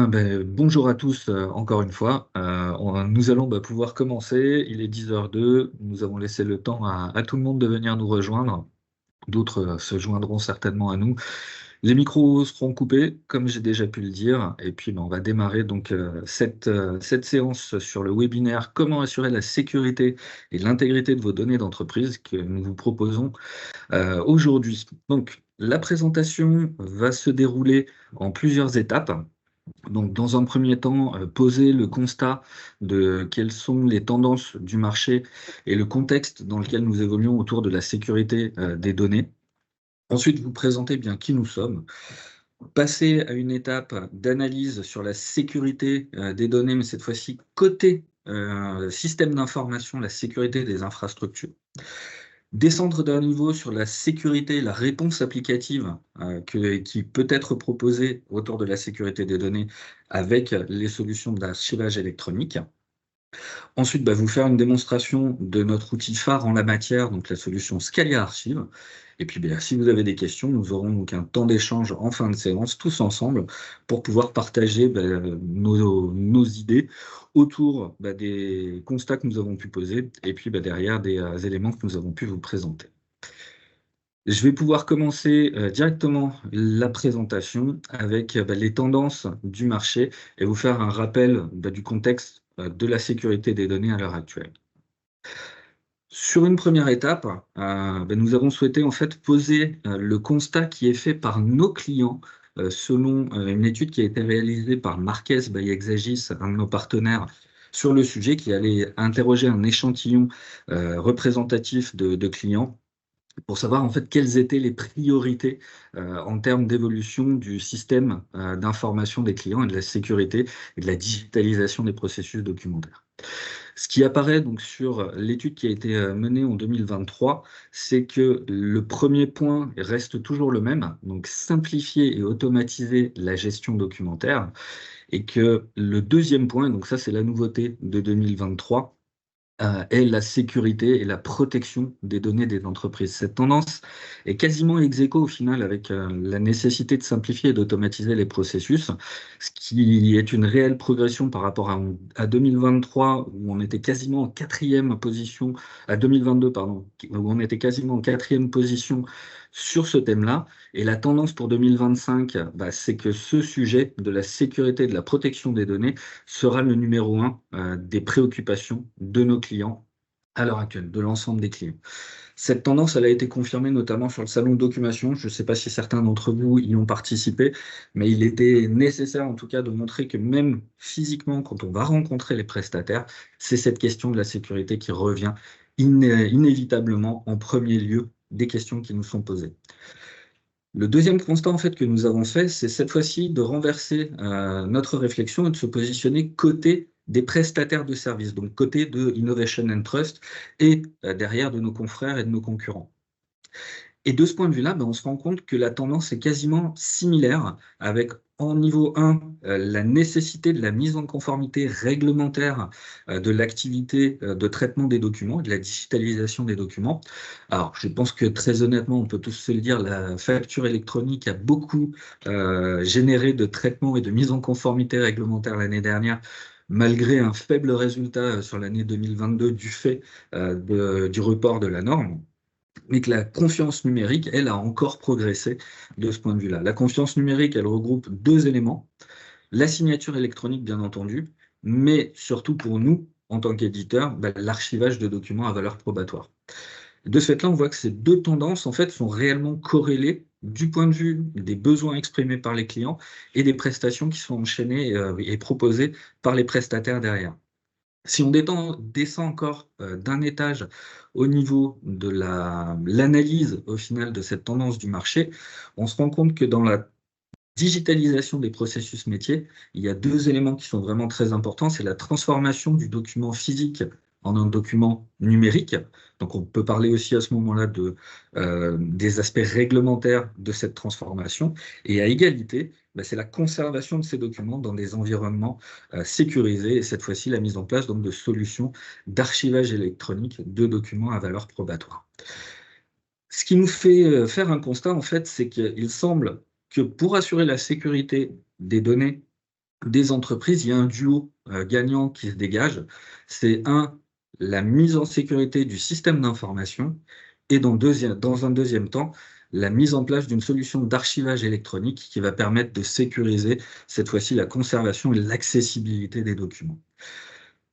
Bonjour à tous encore une fois. Nous allons pouvoir commencer. Il est 10h02. Nous avons laissé le temps à tout le monde de venir nous rejoindre. D'autres se joindront certainement à nous. Les micros seront coupés, comme j'ai déjà pu le dire. Et puis, on va démarrer donc cette séance sur le webinaire «Comment assurer la sécurité et l'intégrité de vos données d'entreprise» que nous vous proposons aujourd'hui. Donc, la présentation va se dérouler en plusieurs étapes. Donc, dans un premier temps, poser le constat de quelles sont les tendances du marché et le contexte dans lequel nous évoluons autour de la sécurité des données. Ensuite, vous présenter bien qui nous sommes. Passer à une étape d'analyse sur la sécurité des données, mais cette fois-ci côté système d'information, la sécurité des infrastructures. Descendre d'un niveau sur la sécurité, la réponse applicative qui peut être proposée autour de la sécurité des données avec les solutions d'archivage électronique. Ensuite, vous faire une démonstration de notre outil phare en la matière, donc la solution Scalia Archive. Et puis, si vous avez des questions, nous aurons donc un temps d'échange en fin de séance, tous ensemble, pour pouvoir partager nos idées autour des constats que nous avons pu poser, et puis derrière des éléments que nous avons pu vous présenter. Je vais pouvoir commencer directement la présentation avec les tendances du marché et vous faire un rappel du contexte de la sécurité des données à l'heure actuelle. Sur une première étape, nous avons souhaité en fait poser le constat qui est fait par nos clients selon une étude qui a été réalisée par Marques by Exagis, un de nos partenaires, sur le sujet, qui allait interroger un échantillon représentatif de clients pour savoir en fait quelles étaient les priorités en termes d'évolution du système d'information des clients et de la sécurité et de la digitalisation des processus documentaires. Ce qui apparaît donc sur l'étude qui a été menée en 2023, c'est que le premier point reste toujours le même, donc simplifier et automatiser la gestion documentaire, et que le deuxième point, donc ça c'est la nouveauté de 2023, est la sécurité et la protection des données des entreprises. Cette tendance est quasiment ex aequo au final avec la nécessité de simplifier et d'automatiser les processus, ce qui est une réelle progression par rapport à 2023, où on était quasiment en quatrième position, à 2022, pardon, où on était quasiment en quatrième position sur ce thème-là. Et la tendance pour 2025, c'est que ce sujet de la sécurité et de la protection des données sera le numéro un des préoccupations de nos clients à l'heure actuelle, de l'ensemble des clients. Cette tendance, elle a été confirmée notamment sur le salon de Documation. Je ne sais pas si certains d'entre vous y ont participé, mais il était nécessaire en tout cas de montrer que même physiquement, quand on va rencontrer les prestataires, c'est cette question de la sécurité qui revient inévitablement en premier lieu des questions qui nous sont posées. Le deuxième constat en fait que nous avons fait, c'est cette fois-ci de renverser notre réflexion et de se positionner côté des prestataires de services, donc côté de Innovation and Trust et derrière de nos confrères et de nos concurrents. Et de ce point de vue-là, on se rend compte que la tendance est quasiment similaire, avec en niveau 1, la nécessité de la mise en conformité réglementaire de l'activité de traitement des documents, de la digitalisation des documents. Alors, je pense que très honnêtement, on peut tous se le dire, la facture électronique a beaucoup généré de traitement et de mise en conformité réglementaire l'année dernière, malgré un faible résultat sur l'année 2022 du fait du report de la norme. Mais que la confiance numérique, elle, a encore progressé de ce point de vue-là. La confiance numérique, elle regroupe deux éléments. La signature électronique, bien entendu, mais surtout pour nous, en tant qu'éditeurs, l'archivage de documents à valeur probatoire. De ce fait-là, on voit que ces deux tendances, en fait, sont réellement corrélées du point de vue des besoins exprimés par les clients et des prestations qui sont enchaînées et proposées par les prestataires derrière. Si on descend encore d'un étage au niveau de l'analyse au final de cette tendance du marché, on se rend compte que dans la digitalisation des processus métiers, il y a deux éléments qui sont vraiment très importants. C'est la transformation du document physique en un document numérique. Donc on peut parler aussi à ce moment-là des aspects réglementaires de cette transformation. Et à égalité, c'est la conservation de ces documents dans des environnements sécurisés, et cette fois-ci la mise en place donc, de solutions d'archivage électronique de documents à valeur probatoire. Ce qui nous fait faire un constat, en fait, c'est qu'il semble que pour assurer la sécurité des données des entreprises, il y a un duo gagnant qui se dégage. C'est la mise en sécurité du système d'information et dans un deuxième temps, la mise en place d'une solution d'archivage électronique qui va permettre de sécuriser cette fois-ci la conservation et l'accessibilité des documents.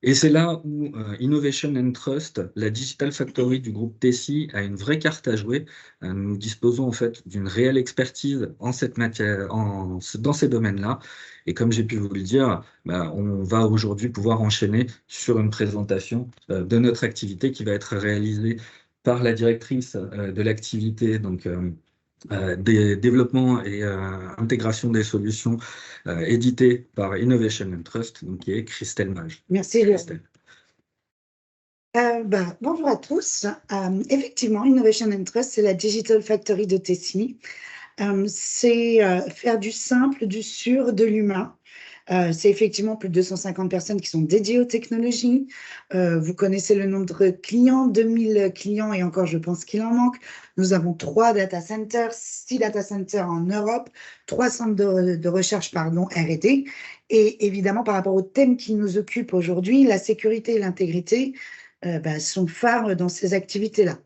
Et c'est là où Innovation and Trust, la Digital Factory du groupe Tessie, a une vraie carte à jouer. Nous disposons en fait d'une réelle expertise en cette matière, dans ces domaines-là. Et comme j'ai pu vous le dire, on va aujourd'hui pouvoir enchaîner sur une présentation de notre activité qui va être réalisée par la directrice de l'activité, donc des développements et intégration des solutions éditées par Innovation and Trust, donc qui est Christelle Mage. Merci, Christelle. Bonjour à tous. Effectivement, Innovation and Trust, c'est la Digital Factory de Tessie. C'est faire du simple, du sûr, de l'humain. C'est effectivement plus de 250 personnes qui sont dédiées aux technologies. Vous connaissez le nombre de clients, 2000 clients et encore, je pense qu'il en manque. Nous avons 3 data centers, 6 data centers en Europe, 3 centres de recherche, R&D. Et évidemment, par rapport au thème qui nous occupe aujourd'hui, la sécurité et l'intégrité sont phares dans ces activités-là.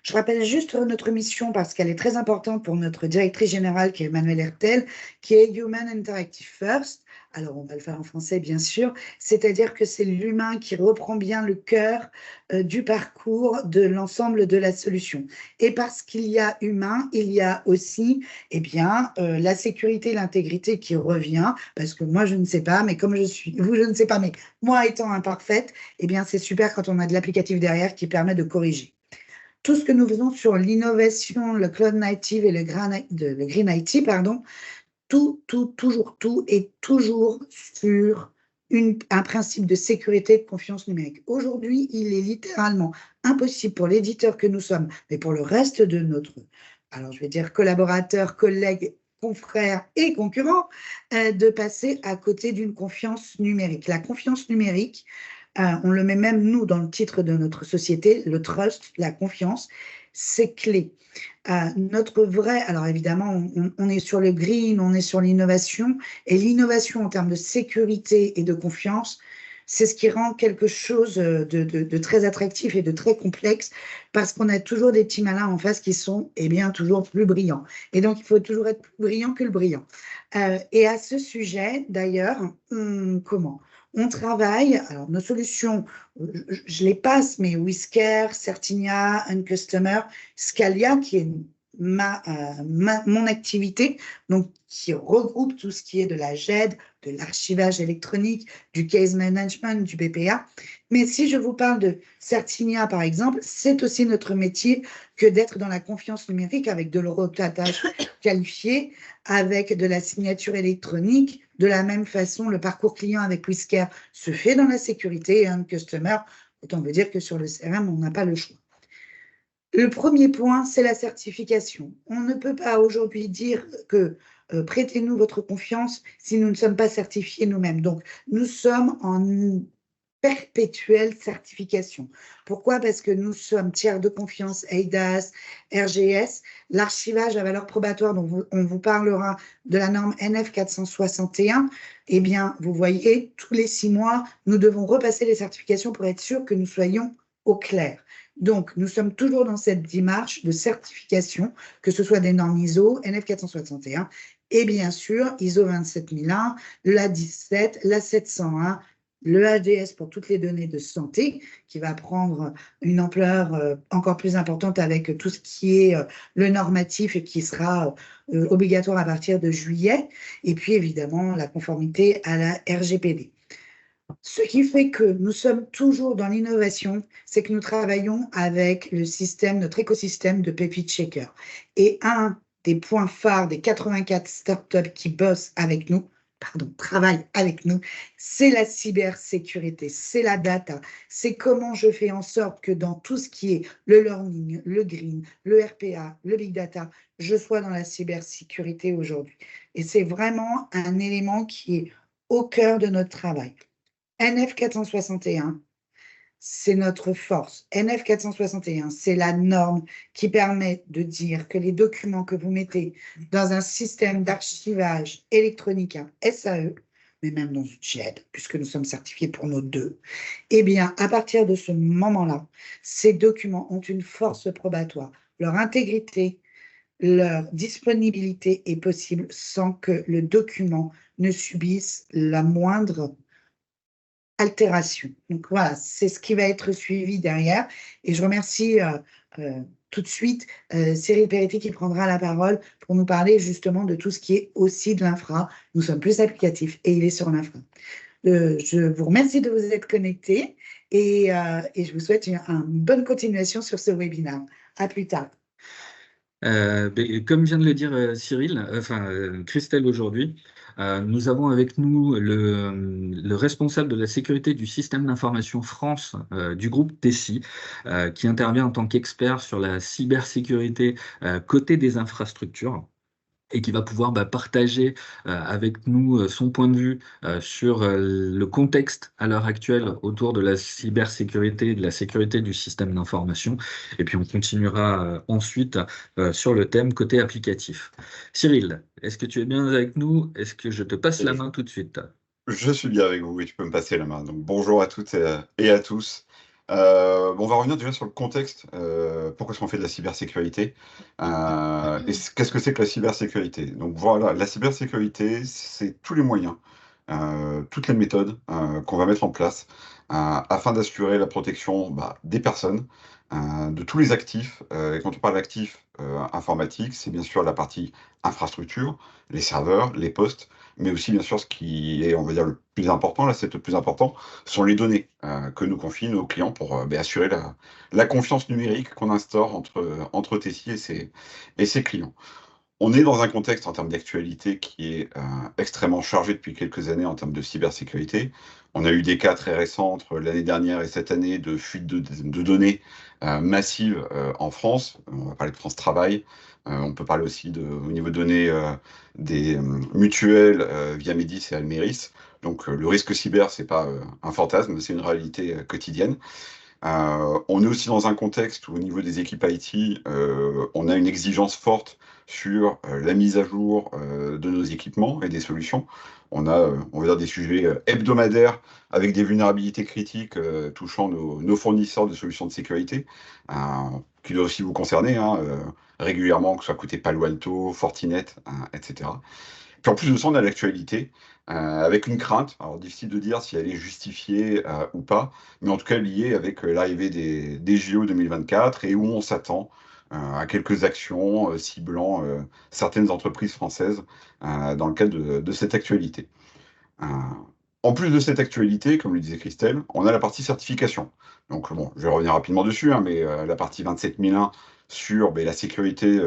Je rappelle juste notre mission parce qu'elle est très importante pour notre directrice générale qui est Emmanuelle Hertel, qui est Human Interactive First. Alors, on va le faire en français, bien sûr, c'est-à-dire que c'est l'humain qui reprend bien le cœur du parcours de l'ensemble de la solution. Et parce qu'il y a humain, il y a aussi la sécurité et l'intégrité qui revient, parce que moi, je ne sais pas, mais comme je suis, vous, je ne sais pas, mais moi étant imparfaite, c'est super quand on a de l'applicatif derrière qui permet de corriger. Tout ce que nous faisons sur l'innovation, le cloud native et le green IT, toujours tout est toujours sur un principe de sécurité et de confiance numérique. Aujourd'hui, il est littéralement impossible pour l'éditeur que nous sommes, mais pour le reste de notre, alors je vais dire collaborateurs, collègues, confrères et concurrents, de passer à côté d'une confiance numérique. La confiance numérique, on le met même nous dans le titre de notre société, le trust, la confiance, c'est clé. Notre vrai, alors évidemment, on est sur le green, on est sur l'innovation, et l'innovation en termes de sécurité et de confiance, c'est ce qui rend quelque chose de très attractif et de très complexe, parce qu'on a toujours des petits malins en face qui sont toujours plus brillants. Et donc, il faut toujours être plus brillant que le brillant. Et à ce sujet, d'ailleurs, comment on travaille, alors nos solutions, je les passe, mais Whisker, Certinia, Uncustomer, Scalia, qui est mon activité, donc qui regroupe tout ce qui est de la GED, de l'archivage électronique, du case management, du BPA. Mais si je vous parle de Certinia, par exemple, c'est aussi notre métier que d'être dans la confiance numérique avec de l'eurotatage qualifié, avec de la signature électronique. De la même façon, le parcours client avec Whisker se fait dans la sécurité et un customer, autant veut dire que sur le CRM, on n'a pas le choix. Le premier point, c'est la certification. On ne peut pas aujourd'hui dire que prêtez-nous votre confiance si nous ne sommes pas certifiés nous-mêmes. Donc, nous sommes en perpétuelle certification. Pourquoi? Parce que nous sommes tiers de confiance, EIDAS, RGS, l'archivage à valeur probatoire, dont on vous parlera de la norme NF 461. Vous voyez, tous les 6 mois, nous devons repasser les certifications pour être sûr que nous soyons au clair. Donc, nous sommes toujours dans cette démarche de certification, que ce soit des normes ISO, NF 461, et bien sûr, ISO 27001, la 17, la 701, le HDS pour toutes les données de santé, qui va prendre une ampleur encore plus importante avec tout ce qui est le normatif et qui sera obligatoire à partir de juillet, et puis évidemment la conformité à la RGPD. Ce qui fait que nous sommes toujours dans l'innovation, c'est que nous travaillons avec le système, notre écosystème de Pepit Shaker. Et un des points phares des 84 startups qui bossent avec nous, travaillent avec nous, c'est la cybersécurité, c'est la data, c'est comment je fais en sorte que dans tout ce qui est le learning, le green, le RPA, le big data, je sois dans la cybersécurité aujourd'hui. Et c'est vraiment un élément qui est au cœur de notre travail. NF 461, c'est notre force. NF 461, c'est la norme qui permet de dire que les documents que vous mettez dans un système d'archivage électronique, un SAE, mais même dans une JED, puisque nous sommes certifiés pour nos deux, eh bien, à partir de ce moment-là, ces documents ont une force probatoire. Leur intégrité, leur disponibilité est possible sans que le document ne subisse la moindre altération. Donc voilà, c'est ce qui va être suivi derrière. Et je remercie tout de suite Cyril Peretti qui prendra la parole pour nous parler justement de tout ce qui est aussi de l'infra. Nous sommes plus applicatifs et il est sur l'infra. Je vous remercie de vous être connectés et je vous souhaite une bonne continuation sur ce webinaire. À plus tard. Comme vient de le dire Cyril, Christelle aujourd'hui, nous avons avec nous le responsable de la sécurité du système d'information France du groupe Tessi, qui intervient en tant qu'expert sur la cybersécurité côté des infrastructures, et qui va pouvoir partager avec nous son point de vue sur le contexte à l'heure actuelle autour de la cybersécurité, de la sécurité du système d'information. Et puis on continuera ensuite sur le thème côté applicatif. Cyril, est-ce que tu es bien avec nous? Est-ce que je te passe la main tout de suite? Je suis bien avec vous et tu peux me passer la main. Donc bonjour à toutes et à tous. On va revenir déjà sur le contexte. Pourquoi est-ce qu'on fait de la cybersécurité? Et qu'est-ce que c'est que la cybersécurité? Donc voilà, la cybersécurité, c'est tous les moyens, toutes les méthodes qu'on va mettre en place afin d'assurer la protection des personnes, de tous les actifs. Et quand on parle d'actifs informatiques, c'est bien sûr la partie infrastructure, les serveurs, les postes, mais aussi bien sûr ce qui est, on va dire, le plus important, là c'est le plus important, sont les données que nous confient nos clients pour assurer la confiance numérique qu'on instaure entre Tessie et ses clients. On est dans un contexte en termes d'actualité qui est extrêmement chargé depuis quelques années en termes de cybersécurité. On a eu des cas très récents entre l'année dernière et cette année de fuite de données massives en France. On va parler de France Travail. On peut parler aussi au niveau de données des mutuelles via Médis et Almeris. Donc le risque cyber, c'est pas un fantasme, c'est une réalité quotidienne. On est aussi dans un contexte où au niveau des équipes IT, on a une exigence forte sur la mise à jour de nos équipements et des solutions. On a, on va dire, des sujets hebdomadaires avec des vulnérabilités critiques touchant nos fournisseurs de solutions de sécurité, euh, qui doivent aussi vous concerner régulièrement, que ce soit côté Palo Alto, Fortinet, etc. Puis en plus de ça, on a l'actualité, avec une crainte, alors difficile de dire si elle est justifiée ou pas, mais en tout cas liée avec l'arrivée des JO 2024 et où on s'attend à quelques actions ciblant certaines entreprises françaises dans le cadre de cette actualité. Euh, En plus de cette actualité, comme le disait Christelle, on a la partie certification. Donc bon, je vais revenir rapidement dessus, mais la partie 27001 sur la sécurité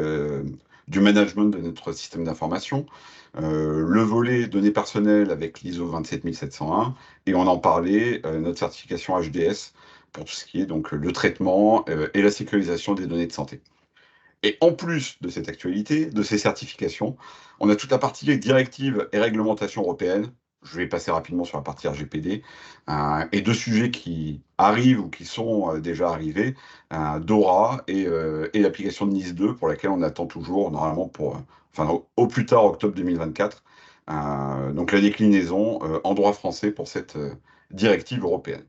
du management de notre système d'information, le volet données personnelles avec l'ISO 27701, et on en parlait, notre certification HDS pour tout ce qui est donc le traitement et la sécurisation des données de santé. Et en plus de cette actualité, de ces certifications, on a toute la partie directives et réglementations européennes. Je vais passer rapidement sur la partie RGPD. Et deux sujets qui arrivent ou qui sont déjà arrivés, DORA et l'application de NIS 2, pour laquelle on attend toujours, normalement, au plus tard octobre 2024, donc la déclinaison en droit français pour cette directive européenne.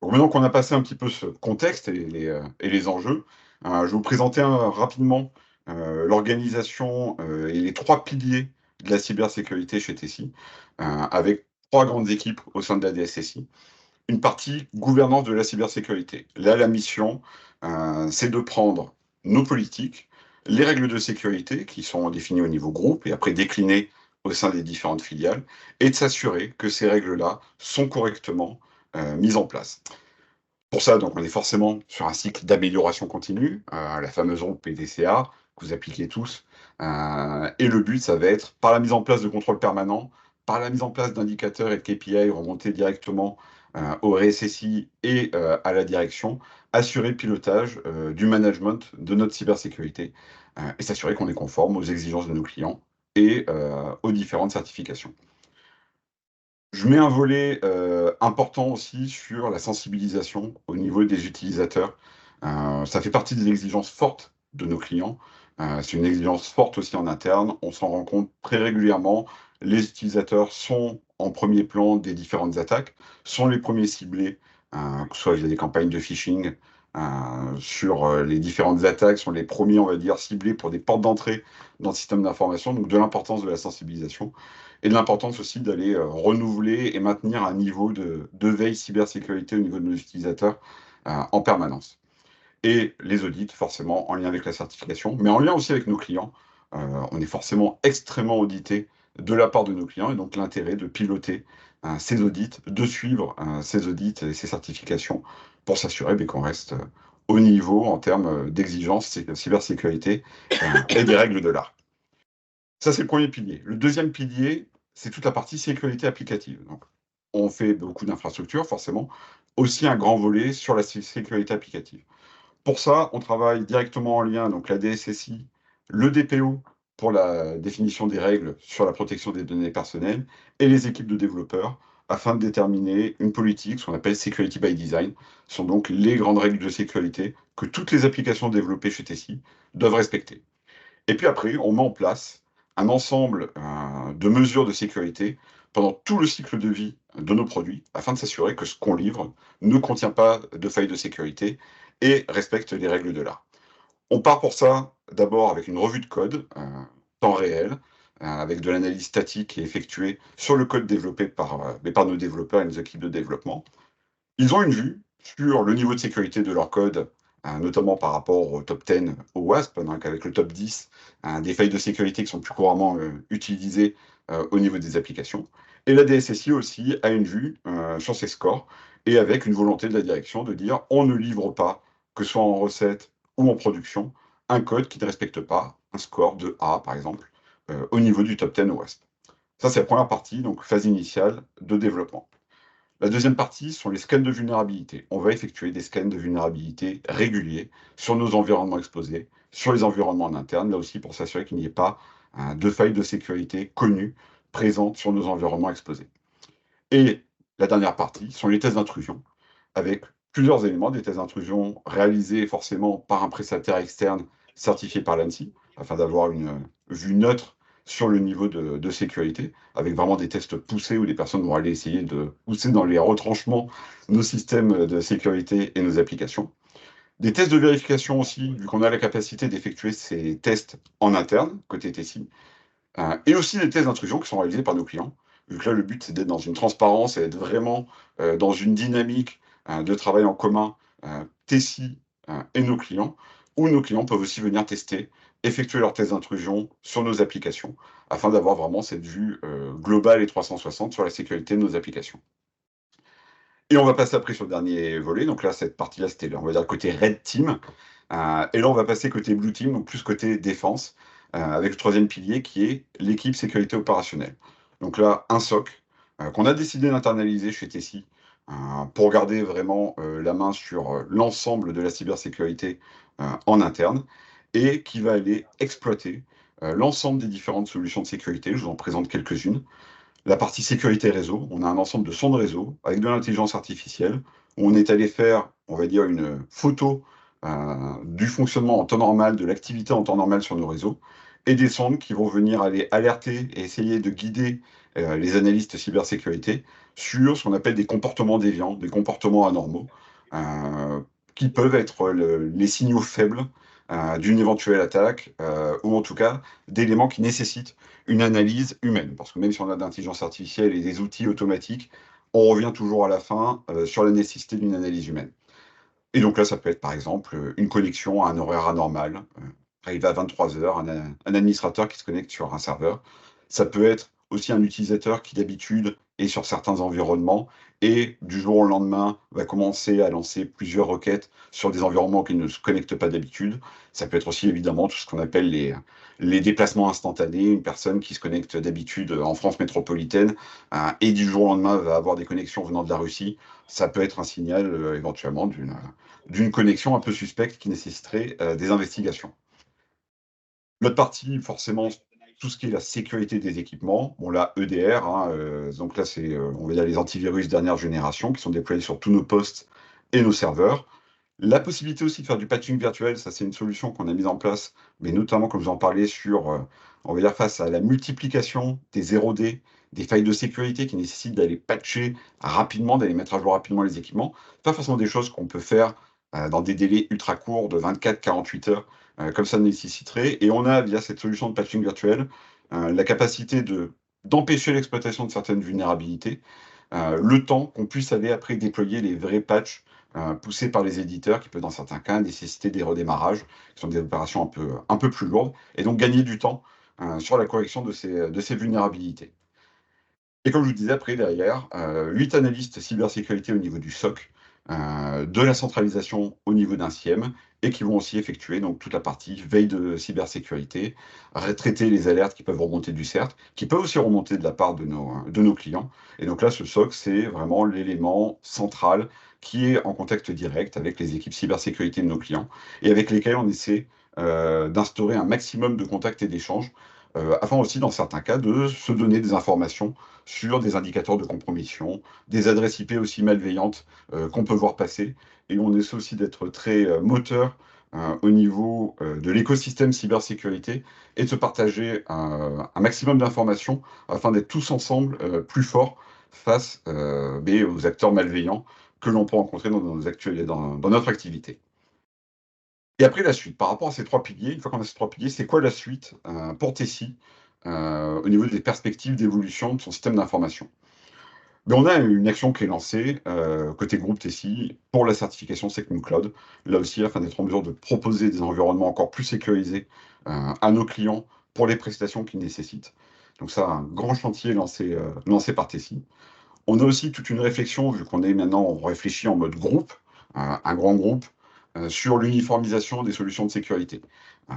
Donc maintenant qu'on a passé un petit peu ce contexte et les enjeux, je vais vous présenter rapidement l'organisation et les trois piliers de la cybersécurité chez Tessie, avec trois grandes équipes au sein de la DSSI. Une partie gouvernance de la cybersécurité. Là, la mission, c'est de prendre nos politiques, les règles de sécurité qui sont définies au niveau groupe et après déclinées au sein des différentes filiales, et de s'assurer que ces règles-là sont correctement mises en place. Pour ça, donc, on est forcément sur un cycle d'amélioration continue, la fameuse route PDCA, que vous appliquez tous. Et le but, ça va être, par la mise en place de contrôles permanents, par la mise en place d'indicateurs et de KPI remontés directement au RSSI et à la direction, assurer le pilotage du management de notre cybersécurité et s'assurer qu'on est conforme aux exigences de nos clients et aux différentes certifications. Je mets un volet important aussi sur la sensibilisation au niveau des utilisateurs. Ça fait partie des exigences fortes de nos clients. C'est une exigence forte aussi en interne. On s'en rend compte très régulièrement. Les utilisateurs sont en premier plan des différentes attaques, sont les premiers ciblés, que ce soit via des campagnes de phishing, sur les différentes attaques, sont les premiers, on va dire, ciblés pour des portes d'entrée dans le système d'information, donc de l'importance de la sensibilisation et de l'importance aussi d'aller renouveler et maintenir un niveau de veille cybersécurité au niveau de nos utilisateurs en permanence. Et les audits, forcément, en lien avec la certification, mais en lien aussi avec nos clients. On est forcément extrêmement audité de la part de nos clients, et donc l'intérêt de piloter ces audits, de suivre ces audits et ces certifications pour s'assurer qu'on reste au niveau en termes d'exigences cybersécurité et des règles de l'art. Ça, c'est le premier pilier. Le deuxième pilier, c'est toute la partie sécurité applicative. Donc, on fait beaucoup d'infrastructures, forcément, aussi un grand volet sur la sécurité applicative. Pour ça, on travaille directement en lien, donc la DSSI, le DPO pour la définition des règles sur la protection des données personnelles et les équipes de développeurs afin de déterminer une politique, ce qu'on appelle Security by Design. Ce sont donc les grandes règles de sécurité que toutes les applications développées chez Tessie doivent respecter. Et puis après, on met en place un ensemble de mesures de sécurité pendant tout le cycle de vie de nos produits, afin de s'assurer que ce qu'on livre ne contient pas de failles de sécurité et respecte les règles de l'art. On part pour ça d'abord avec une revue de code, temps réel, avec de l'analyse statique qui est effectuée sur le code développé par nos développeurs et nos équipes de développement. Ils ont une vue sur le niveau de sécurité de leur code, notamment par rapport au top 10, au WASP, donc avec le top 10, des failles de sécurité qui sont plus couramment utilisées au niveau des applications. Et la DSSI aussi a une vue sur ces scores, et avec une volonté de la direction de dire on ne livre pas, que ce soit en recette ou en production, un code qui ne respecte pas un score de A, par exemple, au niveau du top 10 au WASP. Ça, c'est la première partie, donc phase initiale de développement. La deuxième partie sont les scans de vulnérabilité. On va effectuer des scans de vulnérabilité réguliers sur nos environnements exposés, sur les environnements en interne, là aussi pour s'assurer qu'il n'y ait pas de failles de sécurité connues présentes sur nos environnements exposés. Et la dernière partie sont les tests d'intrusion, avec plusieurs éléments, des tests d'intrusion réalisés forcément par un prestataire externe certifié par l'ANSSI, afin d'avoir une vue neutre sur le niveau de sécurité, avec vraiment des tests poussés où les personnes vont aller essayer de pousser dans les retranchements nos systèmes de sécurité et nos applications. Des tests de vérification aussi, vu qu'on a la capacité d'effectuer ces tests en interne, côté TSI, et aussi des tests d'intrusion qui sont réalisés par nos clients, vu que là, le but, c'est d'être dans une transparence et d'être vraiment dans une dynamique de travail en commun, TSI et nos clients, où nos clients peuvent aussi venir tester, effectuer leurs tests d'intrusion sur nos applications, afin d'avoir vraiment cette vue globale et 360 sur la sécurité de nos applications. Et on va passer après sur le dernier volet. Donc là, cette partie-là, c'était, on va dire, le côté Red Team. Et là, on va passer côté Blue Team, donc plus côté défense, avec le troisième pilier qui est l'équipe sécurité opérationnelle. Donc là, un SOC qu'on a décidé d'internaliser chez Tessie pour garder vraiment la main sur l'ensemble de la cybersécurité en interne et qui va aller exploiter l'ensemble des différentes solutions de sécurité. Je vous en présente quelques-unes. La partie sécurité réseau, on a un ensemble de sondes réseau avec de l'intelligence artificielle, où on est allé faire, on va dire, une photo du fonctionnement en temps normal, de l'activité en temps normal sur nos réseaux, et des sondes qui vont venir aller alerter et essayer de guider les analystes cybersécurité sur ce qu'on appelle des comportements déviants, des comportements anormaux, qui peuvent être les signaux faibles d'une éventuelle attaque, ou en tout cas d'éléments qui nécessitent une analyse humaine. Parce que même si on a de l'intelligence artificielle et des outils automatiques, on revient toujours à la fin sur la nécessité d'une analyse humaine. Et donc là, ça peut être par exemple une connexion à un horaire anormal, arrivé à 23 heures, un administrateur qui se connecte sur un serveur. Ça peut être aussi un utilisateur qui d'habitude est sur certains environnements et du jour au lendemain va commencer à lancer plusieurs requêtes sur des environnements qui ne se connectent pas d'habitude. Ça peut être aussi évidemment tout ce qu'on appelle les déplacements instantanés, une personne qui se connecte d'habitude en France métropolitaine et du jour au lendemain va avoir des connexions venant de la Russie. Ça peut être un signal éventuellement d'une connexion un peu suspecte qui nécessiterait des investigations. L'autre partie, forcément, tout ce qui est la sécurité des équipements. Bon, là, EDR, donc là, c'est, on va dire, les antivirus dernière génération qui sont déployés sur tous nos postes et nos serveurs. La possibilité aussi de faire du patching virtuel, ça, c'est une solution qu'on a mise en place, mais notamment, comme vous en parlez, sur, on va dire, face à la multiplication des 0D des failles de sécurité qui nécessitent d'aller patcher rapidement, d'aller mettre à jour rapidement les équipements. Pas forcément des choses qu'on peut faire dans des délais ultra courts de 24-48 heures, comme ça nécessiterait. Et on a, via cette solution de patching virtuel, la capacité d'empêcher l'exploitation de certaines vulnérabilités, le temps qu'on puisse aller après déployer les vrais patchs poussés par les éditeurs, qui peuvent dans certains cas nécessiter des redémarrages, qui sont des opérations un peu plus lourdes, et donc gagner du temps sur la correction de ces vulnérabilités. Et comme je vous disais, après, derrière, 8 analystes cybersécurité au niveau du SOC, de la centralisation au niveau d'un SIEM, et qui vont aussi effectuer donc, toute la partie veille de cybersécurité, traiter les alertes qui peuvent remonter du CERT, qui peuvent aussi remonter de la part de nos clients. Et donc là, ce SOC, c'est vraiment l'élément central qui est en contact direct avec les équipes cybersécurité de nos clients, et avec lesquels on essaie d'instaurer un maximum de contacts et d'échanges, afin aussi, dans certains cas, de se donner des informations sur des indicateurs de compromission, des adresses IP aussi malveillantes qu'on peut voir passer. Et on essaie aussi d'être très moteur au niveau de l'écosystème cybersécurité et de se partager un maximum d'informations afin d'être tous ensemble plus forts face aux acteurs malveillants que l'on peut rencontrer dans notre activité. Et après, la suite, par rapport à ces 3 piliers, une fois qu'on a ces 3 piliers, c'est quoi la suite pour Tessie au niveau des perspectives d'évolution de son système d'information? Ben, on a une action qui est lancée côté groupe Tessie pour la certification SecNumCloud, là aussi afin d'être en mesure de proposer des environnements encore plus sécurisés à nos clients pour les prestations qu'ils nécessitent. Donc ça, un grand chantier lancé par Tessie. On a aussi toute une réflexion, vu qu'on est maintenant, on réfléchit en mode groupe, un grand groupe, sur l'uniformisation des solutions de sécurité. Il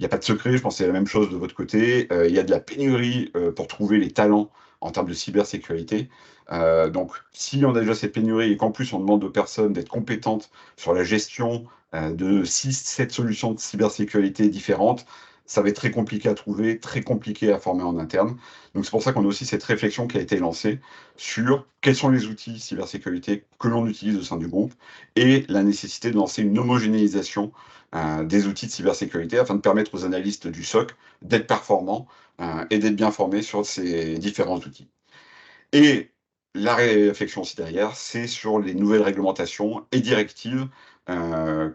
n'y a pas de secret, je pense que c'est la même chose de votre côté. Il y a de la pénurie pour trouver les talents en termes de cybersécurité. Donc, si on a déjà cette pénurie et qu'en plus on demande aux personnes d'être compétentes sur la gestion de 6-7 solutions de cybersécurité différentes, ça va être très compliqué à trouver, très compliqué à former en interne. Donc, c'est pour ça qu'on a aussi cette réflexion qui a été lancée sur quels sont les outils cybersécurité que l'on utilise au sein du groupe et la nécessité de lancer une homogénéisation des outils de cybersécurité afin de permettre aux analystes du SOC d'être performants et d'être bien formés sur ces différents outils. Et la réflexion aussi derrière, c'est sur les nouvelles réglementations et directives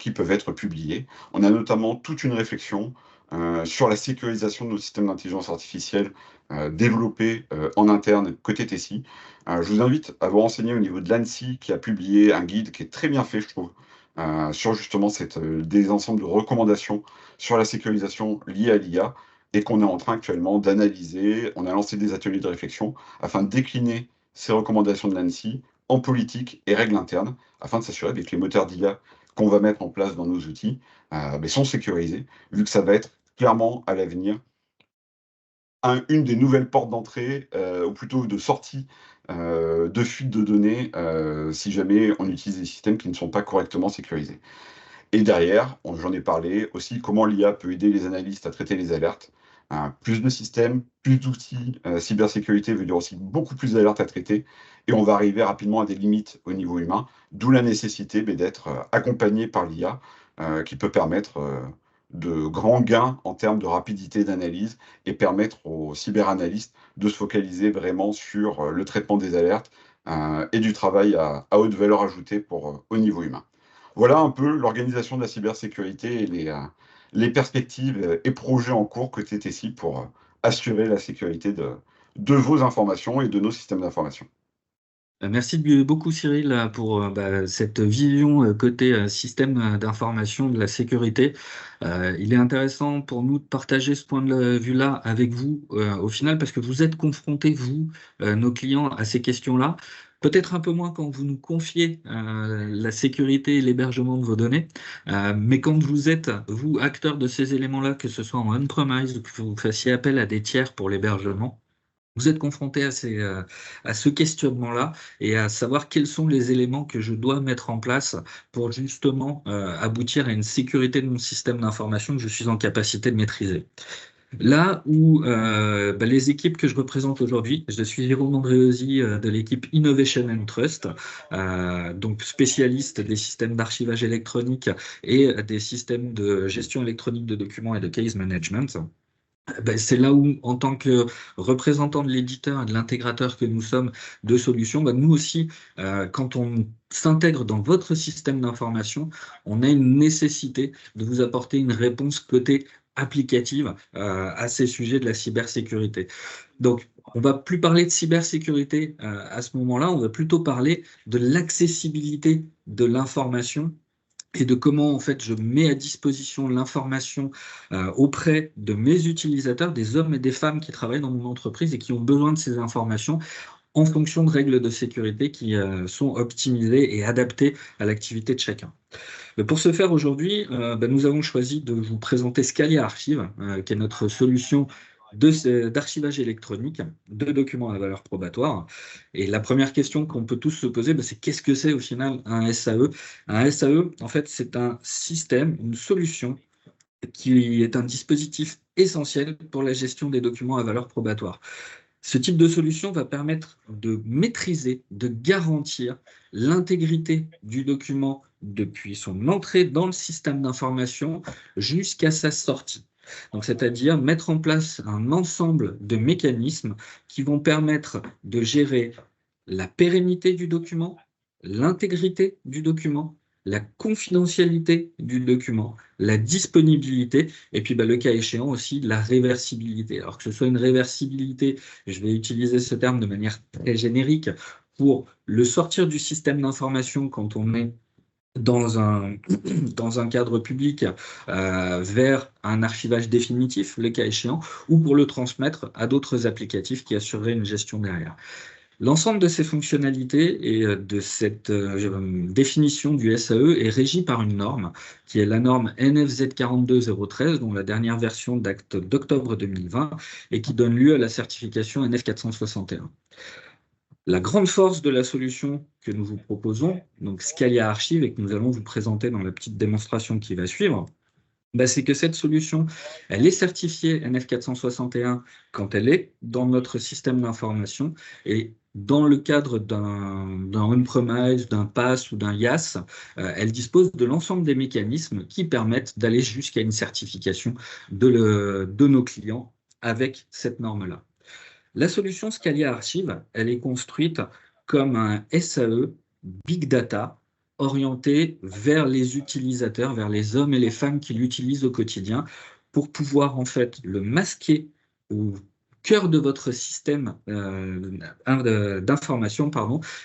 qui peuvent être publiées. On a notamment toute une réflexion sur la sécurisation de nos systèmes d'intelligence artificielle développés en interne côté Tessie. Je vous invite à vous renseigner au niveau de l'ANSSI qui a publié un guide qui est très bien fait, je trouve, sur justement des ensembles de recommandations sur la sécurisation liée à l'IA et qu'on est en train actuellement d'analyser. On a lancé des ateliers de réflexion afin de décliner ces recommandations de l'ANSSI en politique et règles internes afin de s'assurer que les moteurs d'IA qu'on va mettre en place dans nos outils sont sécurisés, vu que ça va être clairement à l'avenir une des nouvelles portes d'entrée, ou plutôt de sortie, de fuite de données, si jamais on utilise des systèmes qui ne sont pas correctement sécurisés. Et derrière, j'en ai parlé aussi, comment l'IA peut aider les analystes à traiter les alertes. Plus de systèmes, plus d'outils, cybersécurité veut dire aussi beaucoup plus d'alertes à traiter, et on va arriver rapidement à des limites au niveau humain, d'où la nécessité d'être accompagné par l'IA, qui peut permettre de grands gains en termes de rapidité d'analyse et permettre aux cyberanalystes de se focaliser vraiment sur le traitement des alertes et du travail à haute valeur ajoutée au niveau humain. Voilà un peu l'organisation de la cybersécurité et les perspectives et projets en cours côté Tessie pour assurer la sécurité de vos informations et de nos systèmes d'information. Merci beaucoup Cyril pour cette vision côté système d'information de la sécurité. Il est intéressant pour nous de partager ce point de vue-là avec vous au final parce que vous êtes confrontés, vous, nos clients, à ces questions-là. Peut-être un peu moins quand vous nous confiez la sécurité et l'hébergement de vos données, mais quand vous êtes, vous, acteur de ces éléments-là, que ce soit en on-premise ou que vous fassiez appel à des tiers pour l'hébergement, vous êtes confronté à ce questionnement-là et à savoir quels sont les éléments que je dois mettre en place pour justement aboutir à une sécurité de mon système d'information que je suis en capacité de maîtriser. Là où les équipes que je représente aujourd'hui, je suis Jérôme Andréosi de l'équipe Innovation and Trust, donc spécialiste des systèmes d'archivage électronique et des systèmes de gestion électronique de documents et de case management. Ben, c'est là où, en tant que représentant de l'éditeur et de l'intégrateur que nous sommes de solutions, ben, nous aussi, quand on s'intègre dans votre système d'information, on a une nécessité de vous apporter une réponse côté applicative à ces sujets de la cybersécurité. Donc, on va plus parler de cybersécurité à ce moment-là, on va plutôt parler de l'accessibilité de l'information et de comment en fait je mets à disposition l'information auprès de mes utilisateurs, des hommes et des femmes qui travaillent dans mon entreprise et qui ont besoin de ces informations en fonction de règles de sécurité qui sont optimisées et adaptées à l'activité de chacun. Mais pour ce faire aujourd'hui, nous avons choisi de vous présenter Scalia Archive, qui est notre solution d'archivage électronique de documents à valeur probatoire. Et la première question qu'on peut tous se poser, c'est qu'est-ce que c'est au final un SAE? Un SAE, en fait, c'est un système, une solution qui est un dispositif essentiel pour la gestion des documents à valeur probatoire. Ce type de solution va permettre de maîtriser, de garantir l'intégrité du document depuis son entrée dans le système d'information jusqu'à sa sortie. Donc, c'est-à-dire mettre en place un ensemble de mécanismes qui vont permettre de gérer la pérennité du document, l'intégrité du document, la confidentialité du document, la disponibilité, et puis le cas échéant aussi la réversibilité. Alors que ce soit une réversibilité, et je vais utiliser ce terme de manière très générique, pour le sortir du système d'information quand on est dans un, dans un cadre public vers un archivage définitif, le cas échéant, ou pour le transmettre à d'autres applicatifs qui assureraient une gestion derrière. L'ensemble de ces fonctionnalités et de cette définition du SAE est régi par une norme qui est la norme NFZ 42013, dont la dernière version date d'octobre 2020 et qui donne lieu à la certification NF 461. La grande force de la solution que nous vous proposons, donc Scalia Archive, et que nous allons vous présenter dans la petite démonstration qui va suivre, c'est que cette solution, elle est certifiée NF 461 quand elle est dans notre système d'information et dans le cadre d'un on-premise, d'un PaaS ou d'un IaaS, elle dispose de l'ensemble des mécanismes qui permettent d'aller jusqu'à une certification de nos clients avec cette norme-là. La solution Scalia Archive, elle est construite comme un SAE Big Data orienté vers les utilisateurs, vers les hommes et les femmes qui l'utilisent au quotidien pour pouvoir en fait le masquer au cœur de votre système d'information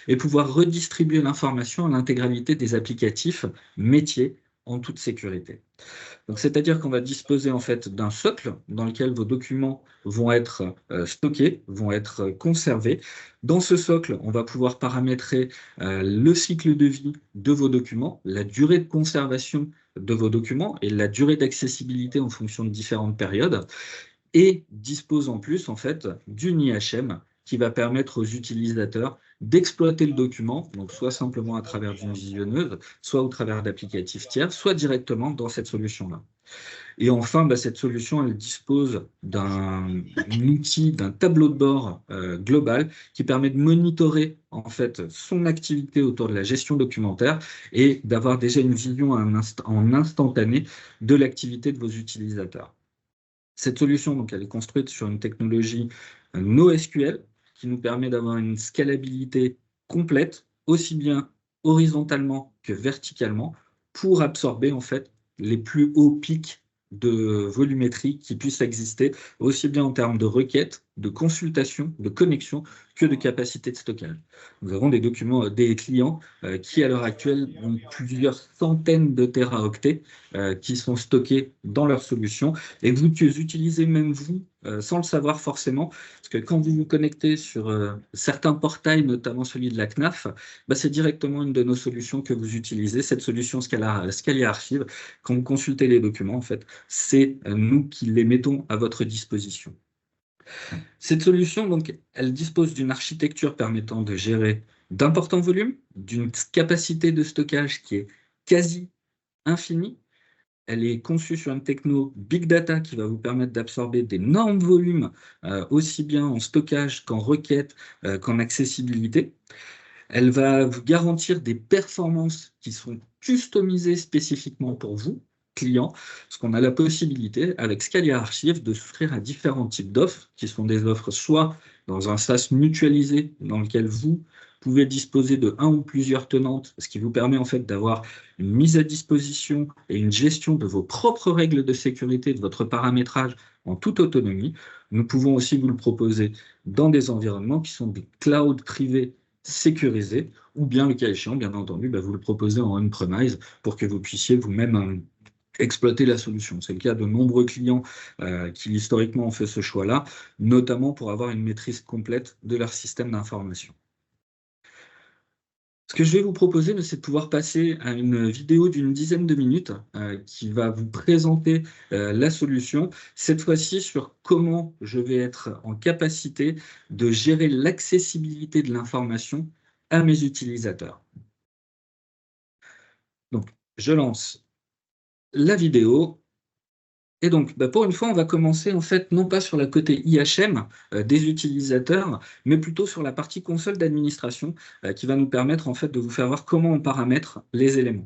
et pouvoir redistribuer l'information à l'intégralité des applicatifs métiers en toute sécurité. Donc, c'est-à-dire qu'on va disposer en fait d'un socle dans lequel vos documents vont être stockés, vont être conservés. Dans ce socle, on va pouvoir paramétrer le cycle de vie de vos documents, la durée de conservation de vos documents et la durée d'accessibilité en fonction de différentes périodes, et dispose en plus en fait d'une IHM qui va permettre aux utilisateurs d'exploiter le document, donc soit simplement à travers d'une visionneuse, soit au travers d'applicatifs tiers, soit directement dans cette solution-là. Et enfin, cette solution, elle dispose d'un outil, d'un tableau de bord global qui permet de monitorer en fait son activité autour de la gestion documentaire et d'avoir déjà une vision en instantané de l'activité de vos utilisateurs. Cette solution, donc, elle est construite sur une technologie NoSQL qui nous permet d'avoir une scalabilité complète, aussi bien horizontalement que verticalement, pour absorber en fait les plus hauts pics de volumétrie qui puissent exister, aussi bien en termes de requêtes, de consultation, de connexion, que de capacité de stockage. Nous avons des documents, des clients qui, à l'heure actuelle, ont plusieurs centaines de téraoctets qui sont stockés dans leur solution et vous utilisez même vous, sans le savoir forcément, parce que quand vous vous connectez sur certains portails, notamment celui de la CNAF, c'est directement une de nos solutions que vous utilisez, cette solution Scalia Archive. Quand vous consultez les documents, en fait, c'est nous qui les mettons à votre disposition. Cette solution, donc, elle dispose d'une architecture permettant de gérer d'importants volumes, d'une capacité de stockage qui est quasi infinie. Elle est conçue sur une techno Big Data qui va vous permettre d'absorber d'énormes volumes, aussi bien en stockage qu'en requête, qu'en accessibilité. Elle va vous garantir des performances qui sont customisées spécifiquement pour vous, client, parce qu'on a la possibilité, avec Scalia Archive, de s'offrir à différents types d'offres, qui sont des offres soit dans un SaaS mutualisé, dans lequel vous pouvez disposer de un ou plusieurs tenantes, ce qui vous permet en fait d'avoir une mise à disposition et une gestion de vos propres règles de sécurité, de votre paramétrage en toute autonomie. Nous pouvons aussi vous le proposer dans des environnements qui sont des clouds privés sécurisés, ou bien, le cas échéant, bien entendu, vous le proposez en on-premise pour que vous puissiez vous-même exploiter la solution. C'est le cas de nombreux clients qui historiquement ont fait ce choix-là, notamment pour avoir une maîtrise complète de leur système d'information. Ce que je vais vous proposer, c'est de pouvoir passer à une vidéo d'une dizaine de minutes qui va vous présenter la solution, cette fois-ci sur comment je vais être en capacité de gérer l'accessibilité de l'information à mes utilisateurs. Donc, je lance la vidéo. Et donc, pour une fois, on va commencer en fait non pas sur le côté IHM des utilisateurs, mais plutôt sur la partie console d'administration qui va nous permettre en fait de vous faire voir comment on paramètre les éléments.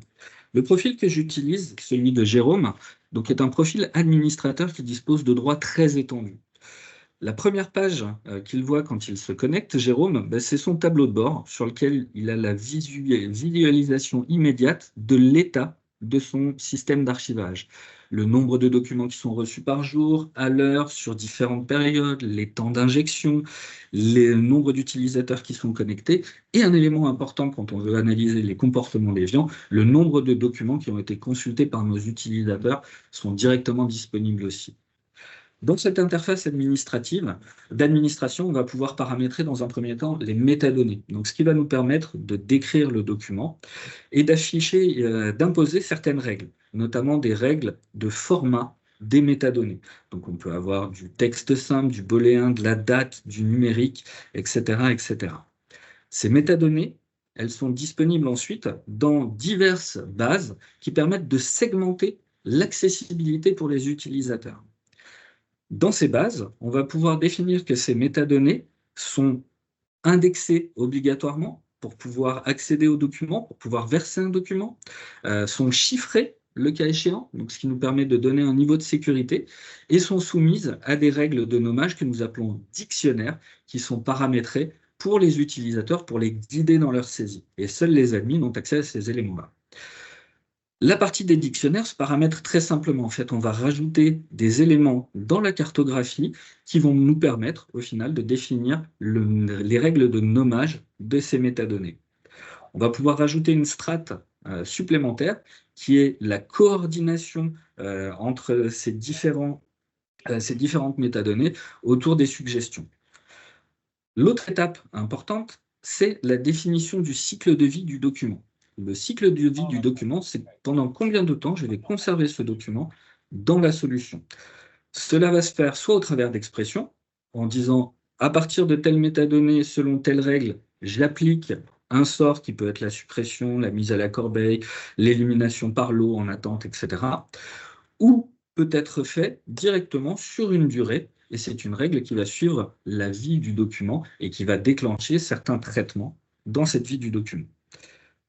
Le profil que j'utilise, celui de Jérôme, donc est un profil administrateur qui dispose de droits très étendus. La première page qu'il voit quand il se connecte, Jérôme, c'est son tableau de bord sur lequel il a la visualisation immédiate de l'état de son système d'archivage. Le nombre de documents qui sont reçus par jour, à l'heure, sur différentes périodes, les temps d'injection, le nombre d'utilisateurs qui sont connectés, et un élément important quand on veut analyser les comportements déviants, le nombre de documents qui ont été consultés par nos utilisateurs sont directement disponibles aussi. Dans cette interface administrative, d'administration, on va pouvoir paramétrer dans un premier temps les métadonnées. Donc, ce qui va nous permettre de décrire le document et d'afficher, d'imposer certaines règles, notamment des règles de format des métadonnées. Donc, on peut avoir du texte simple, du booléen, de la date, du numérique, etc., etc. Ces métadonnées, elles sont disponibles ensuite dans diverses bases qui permettent de segmenter l'accessibilité pour les utilisateurs. Dans ces bases, on va pouvoir définir que ces métadonnées sont indexées obligatoirement pour pouvoir accéder aux documents, pour pouvoir verser un document, sont chiffrées le cas échéant, donc ce qui nous permet de donner un niveau de sécurité, et sont soumises à des règles de nommage que nous appelons dictionnaires, qui sont paramétrées pour les utilisateurs, pour les guider dans leur saisie. Et seuls les admins ont accès à ces éléments-là. La partie des dictionnaires se paramètre très simplement. En fait, on va rajouter des éléments dans la cartographie qui vont nous permettre, au final, de définir les règles de nommage de ces métadonnées. On va pouvoir rajouter une strate supplémentaire qui est la coordination entre ces différentes métadonnées autour des suggestions. L'autre étape importante, c'est la définition du cycle de vie du document. Le cycle de vie du document, c'est pendant combien de temps je vais conserver ce document dans la solution. Cela va se faire soit au travers d'expressions, en disant à partir de telle métadonnée, selon telle règle, j'applique un sort qui peut être la suppression, la mise à la corbeille, l'élimination par lot en attente, etc. Ou peut être fait directement sur une durée, et c'est une règle qui va suivre la vie du document et qui va déclencher certains traitements dans cette vie du document.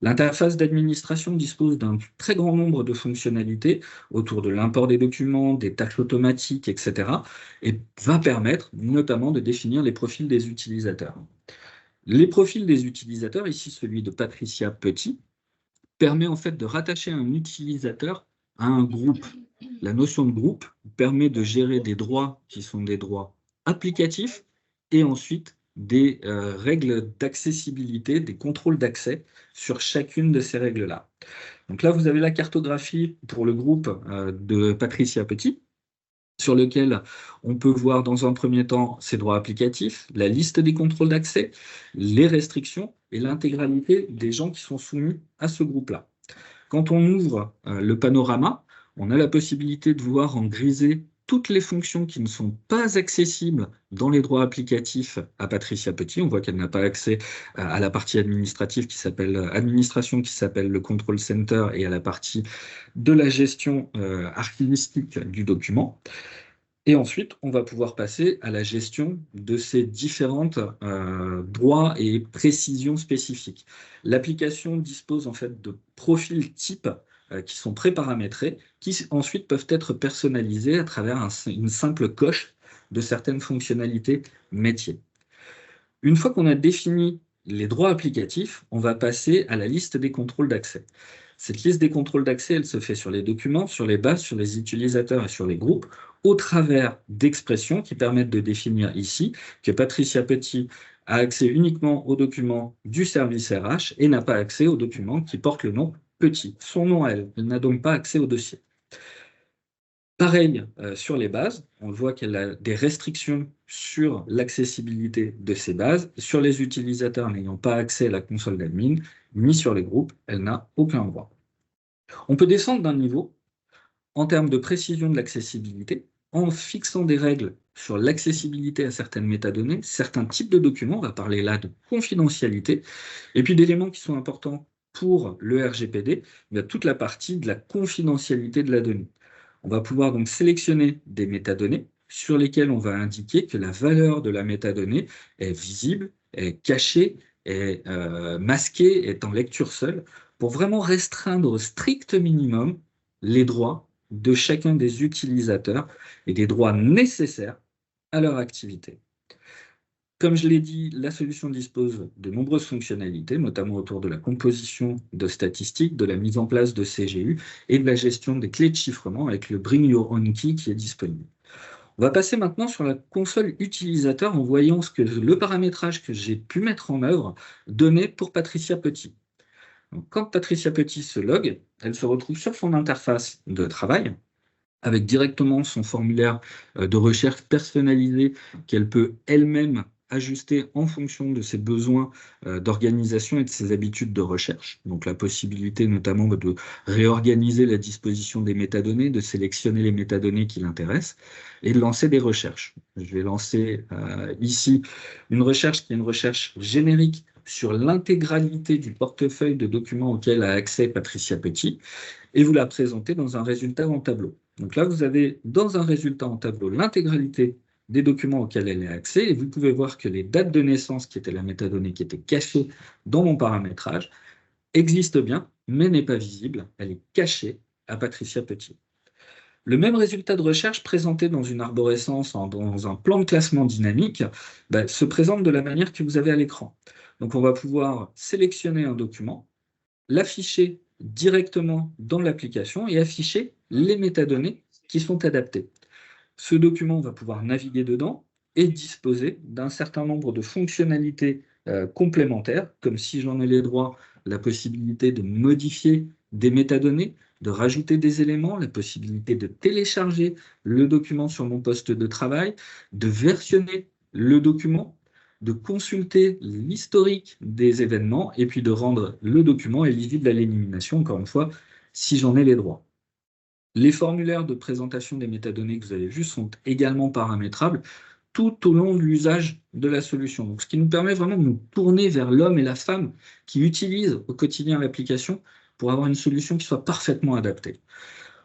L'interface d'administration dispose d'un très grand nombre de fonctionnalités autour de l'import des documents, des tâches automatiques, etc. et va permettre notamment de définir les profils des utilisateurs. Les profils des utilisateurs, ici celui de Patricia Petit, permet en fait de rattacher un utilisateur à un groupe. La notion de groupe permet de gérer des droits qui sont des droits applicatifs et ensuite des règles d'accessibilité, des contrôles d'accès sur chacune de ces règles-là. Donc là, vous avez la cartographie pour le groupe de Patricia Petit, sur lequel on peut voir dans un premier temps ses droits applicatifs, la liste des contrôles d'accès, les restrictions et l'intégralité des gens qui sont soumis à ce groupe-là. Quand on ouvre le panorama, on a la possibilité de voir en grisé toutes les fonctions qui ne sont pas accessibles dans les droits applicatifs à Patricia Petit. On voit qu'elle n'a pas accès à la partie administrative qui s'appelle administration, qui s'appelle le Control Center, et à la partie de la gestion archivistique du document. Et ensuite, on va pouvoir passer à la gestion de ces différentes droits et précisions spécifiques. L'application dispose en fait de profils types qui sont préparamétrés, qui ensuite peuvent être personnalisés à travers une simple coche de certaines fonctionnalités métiers. Une fois qu'on a défini les droits applicatifs, on va passer à la liste des contrôles d'accès. Cette liste des contrôles d'accès, elle se fait sur les documents, sur les bases, sur les utilisateurs et sur les groupes, au travers d'expressions qui permettent de définir ici que Patricia Petit a accès uniquement aux documents du service RH et n'a pas accès aux documents qui portent le nom Petit, son nom à elle. Elle n'a donc pas accès au dossier. Pareil sur les bases, on voit qu'elle a des restrictions sur l'accessibilité de ces bases. Sur les utilisateurs n'ayant pas accès à la console d'admin, ni sur les groupes, elle n'a aucun droit. On peut descendre d'un niveau en termes de précision de l'accessibilité en fixant des règles sur l'accessibilité à certaines métadonnées, certains types de documents, on va parler là de confidentialité, et puis d'éléments qui sont importants pour le RGPD, il y a toute la partie de la confidentialité de la donnée. On va pouvoir donc sélectionner des métadonnées sur lesquelles on va indiquer que la valeur de la métadonnée est visible, est cachée, est masquée, est en lecture seule, pour vraiment restreindre au strict minimum les droits de chacun des utilisateurs et des droits nécessaires à leur activité. Comme je l'ai dit, la solution dispose de nombreuses fonctionnalités, notamment autour de la composition de statistiques, de la mise en place de CGU et de la gestion des clés de chiffrement avec le Bring Your Own Key qui est disponible. On va passer maintenant sur la console utilisateur en voyant ce que le paramétrage que j'ai pu mettre en œuvre donnait pour Patricia Petit. Donc, quand Patricia Petit se log, elle se retrouve sur son interface de travail avec directement son formulaire de recherche personnalisé qu'elle peut elle-même ajuster en fonction de ses besoins d'organisation et de ses habitudes de recherche. Donc la possibilité notamment de réorganiser la disposition des métadonnées, de sélectionner les métadonnées qui l'intéressent et de lancer des recherches. Je vais lancer ici une recherche qui est une recherche générique sur l'intégralité du portefeuille de documents auquel a accès Patricia Petit et vous la présenter dans un résultat en tableau. Donc là, vous avez dans un résultat en tableau l'intégralité des documents auxquels elle a accès et vous pouvez voir que les dates de naissance, qui étaient la métadonnée qui était cachée dans mon paramétrage, existent bien, mais n'est pas visible. Elle est cachée à Patricia Petit. Le même résultat de recherche présenté dans une arborescence, dans un plan de classement dynamique, se présente de la manière que vous avez à l'écran. Donc on va pouvoir sélectionner un document, l'afficher directement dans l'application et afficher les métadonnées qui sont adaptées. Ce document va pouvoir naviguer dedans et disposer d'un certain nombre de fonctionnalités complémentaires, comme si j'en ai les droits, la possibilité de modifier des métadonnées, de rajouter des éléments, la possibilité de télécharger le document sur mon poste de travail, de versionner le document, de consulter l'historique des événements et puis de rendre le document éligible à l'élimination, encore une fois, si j'en ai les droits. Les formulaires de présentation des métadonnées que vous avez vus sont également paramétrables tout au long de l'usage de la solution. Donc, ce qui nous permet vraiment de nous tourner vers l'homme et la femme qui utilisent au quotidien l'application pour avoir une solution qui soit parfaitement adaptée.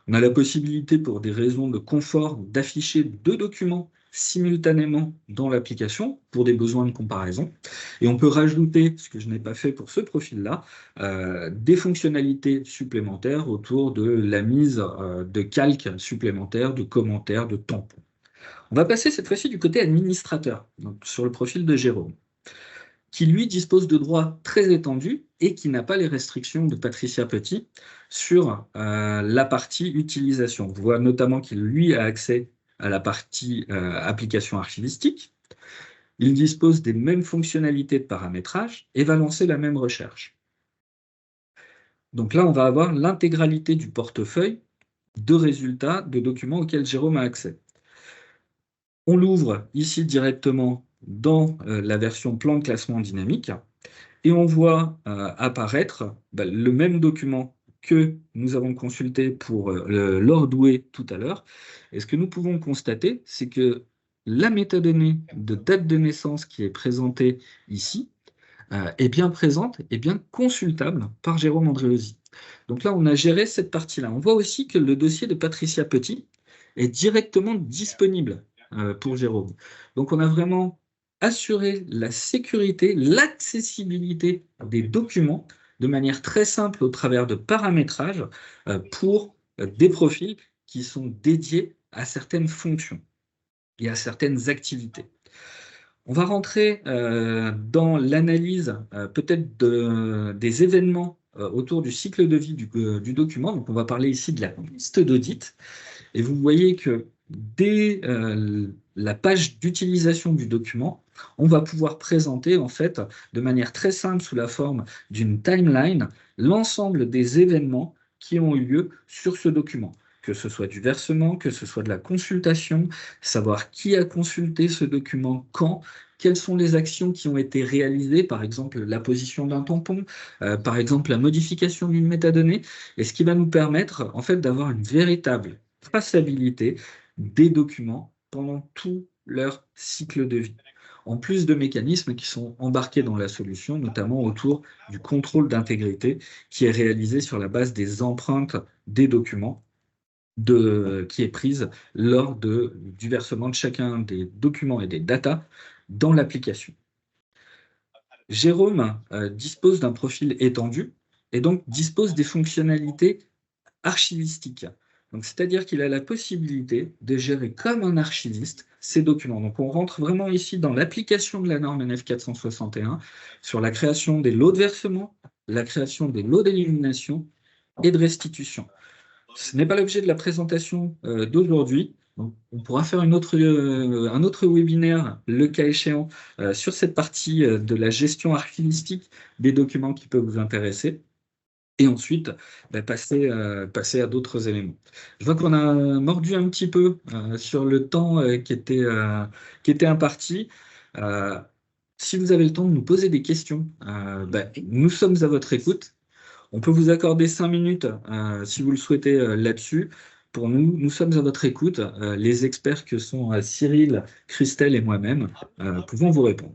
On a la possibilité, pour des raisons de confort, d'afficher 2 documents simultanément dans l'application pour des besoins de comparaison. Et on peut rajouter, ce que je n'ai pas fait pour ce profil-là, des fonctionnalités supplémentaires autour de la mise de calques supplémentaires, de commentaires, de tampons. On va passer cette fois-ci du côté administrateur, donc sur le profil de Jérôme, qui lui dispose de droits très étendus et qui n'a pas les restrictions de Patricia Petit sur la partie utilisation. On voit notamment qu'il lui a accès à la partie application archivistique. Il dispose des mêmes fonctionnalités de paramétrage et va lancer la même recherche. Donc là, on va avoir l'intégralité du portefeuille de résultats de documents auxquels Jérôme a accès. On l'ouvre ici directement dans la version plan de classement dynamique et on voit apparaître le même document que nous avons consulté pour l'Ordoué tout à l'heure. Et ce que nous pouvons constater, c'est que la métadonnée de date de naissance qui est présentée ici est bien présente et bien consultable par Jérôme Andréosi. Donc là, on a géré cette partie-là. On voit aussi que le dossier de Patricia Petit est directement disponible pour Jérôme. Donc on a vraiment assurer la sécurité, l'accessibilité des documents de manière très simple au travers de paramétrage pour des profils qui sont dédiés à certaines fonctions et à certaines activités. On va rentrer dans l'analyse peut-être des événements autour du cycle de vie du document. Donc, on va parler ici de la liste d'audit. Et vous voyez que dès la page d'utilisation du document, on va pouvoir présenter en fait de manière très simple sous la forme d'une timeline l'ensemble des événements qui ont eu lieu sur ce document, que ce soit du versement, que ce soit de la consultation, savoir qui a consulté ce document, quand, quelles sont les actions qui ont été réalisées, par exemple l'apposition d'un tampon, par exemple la modification d'une métadonnée, et ce qui va nous permettre en fait d'avoir une véritable traçabilité des documents pendant tout leur cycle de vie. En plus de mécanismes qui sont embarqués dans la solution, notamment autour du contrôle d'intégrité qui est réalisé sur la base des empreintes des documents qui est prise lors du versement de chacun des documents et des datas dans l'application. Jérôme dispose d'un profil étendu et donc dispose des fonctionnalités archivistiques. C'est-à-dire qu'il a la possibilité de gérer comme un archiviste ces documents. Donc, on rentre vraiment ici dans l'application de la norme NF 461 sur la création des lots de versement, la création des lots d'élimination et de restitution. Ce n'est pas l'objet de la présentation d'aujourd'hui. On pourra faire un autre webinaire, le cas échéant, sur cette partie de la gestion archivistique des documents qui peuvent vous intéresser. Et ensuite, passer à d'autres éléments. Je vois qu'on a mordu un petit peu sur le temps qui était imparti. Si vous avez le temps de nous poser des questions, nous sommes à votre écoute. On peut vous accorder 5 minutes si vous le souhaitez là-dessus. Pour nous, nous sommes à votre écoute. Les experts que sont Cyril, Christelle et moi-même pouvons vous répondre.